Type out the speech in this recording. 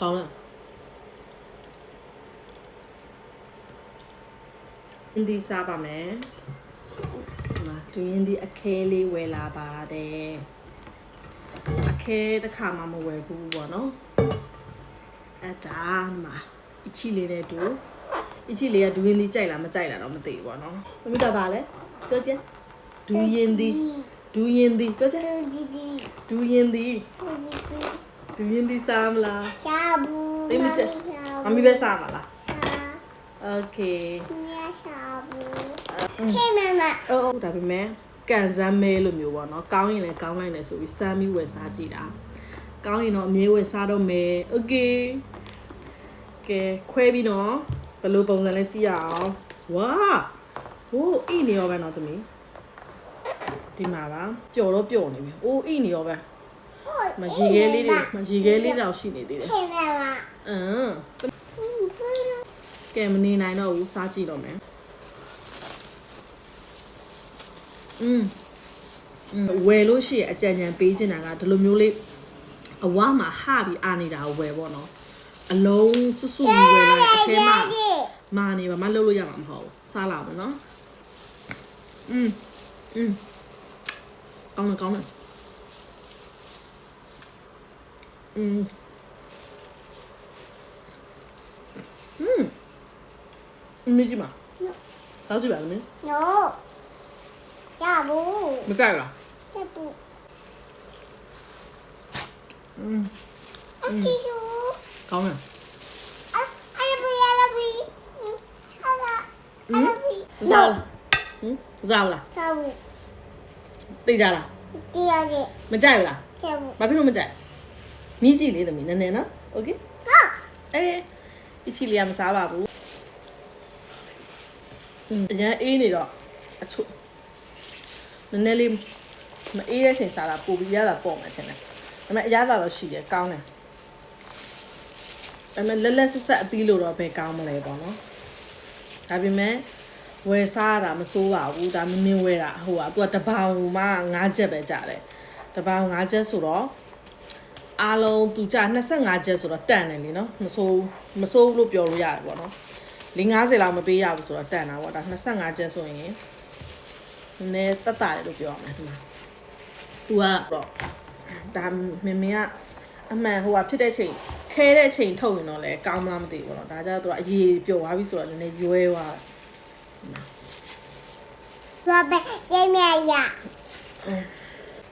ကောင်းလားဒီစားပါမယ်ဒီရင်ဒီအခဲလေးဝယ်လာပါတယ်အခဲတစ်ခါမှမဝယ်ဘူးပေါ့နော်အဲ့ဒါမှာအချီလေးနဲ့တူအချီလေးကဒူရင်ဒီကြိုက်လားမကြိုက်လားတော့မသိဘူးပေါ့နော်သမီးကပါလဲပြောချင်ဒူရင်ဒီပြောချင်ဒူရင်ဒီစားမလားစားဘူးသိမချက်မမီးပဲစားမလားโอเคစားဘူးခေမမအိုးဒါပေမဲ့ကန်စမ်းမဲလို့မျိုးပေါ့နော်ကောင်းရင်လည်းကောင်းလိုက်တယ်ဆိုပြီးစမ်းပြီးဝယ်စားကြည့်တာကောင်းရင်တော့အမြဲဝယ်စားတော့မယ်โอเคကဲခွဲပြီးတော့ဘယ်လိုပုံစံလဲကြည့်ရအောင်ဝါဟိုးအိနေရောပဲနော်သမီးဒီမှာပါပျော်တော့ပျော်နေပြီအိုးအိနေရောပဲမရေခဲလေးတော့ရှိနေသေးတယ်ခေမမကဲမနေနိုင်တော့ဘူးစားကြည့်တော့မယ်ဝယ်လို့ရှိရင်အကြံဉာဏ်ပေးချင်တာကဒီလိုမျိုးလေးအဝါမှာဟပြီးအာနေတာကိုဝယ်ပေါ့နော်အလုံးစွစွဝယ်လိုက်အထဲမှာမာနေပါမလှုပ်လို့ရမှာမဟုတ်ဘူးစားလာမယ်နော်ကောင်းတယ်မကြည့်မစားကြည့်ပါဦးမင်း no ရဘူးမကြိုက်လားရဘူးအကီးယူကောင်းတယ်အဲ့ဘူရလာပြီဟာလာအဲ့ဘူစားလားစားဘူးသိကြလားသိရတယ်မကြိုက်ဘူးလားကြည့်ဘူးဘာဖြစ်လို့မကြိုက်မြည်ကြည့်လေသမီးနည်းနည်းနော်โอเคအချီလေးမစားပါဘူးအရင်အေးနေတော့အချို့နည်းနည်းလေးမအေးတဲ့ချိန်စားတာပိုပြီးရတာပေါ့မယ်ထင်တယ်ဒါပေမဲ့အရသာတော့ရှိတယ်ကောင်းတယ်ဒါပေမဲ့လက်ဆက်အသီးလို့တော့ဘယ်ကောင်းမလဲပေါ့နော်ဒါပေမဲ့ဝယ်စားတာမစိုးပါဘူးဒါမင်းဝယ်တာဟိုကသူကတပေါင်မှ9ချက်ပဲကြတယ်တပေါင်9ချက်ဆိုတော့အားလုံးသူကြ25ချက်ဆိုတော့တန်တယ်လीနော်မစိုးလို့ပြောလို့ရတယ်ပေါ့နော်50လောက်မပေးရဘူးဆိုတော့တန်တာပေါ့ဒါ25ချက်ဆိုရင်နည်းတက်တာတယ်လို့ပြောရမှာဒီမှာသူကတော့ဒါမင်းကအမှန်ဟိုကဖြစ်တဲ့ချိန်ခဲတဲ့ချိန်ထုတ်ရင်တော့လေကောင်းမလားမသိဘူးပေါ့နော်ဒါကြတော့သူကအရေးပျော်သွားပြီဆိုတော့လည်းရွဲသွားဘာပဲရေးမြရ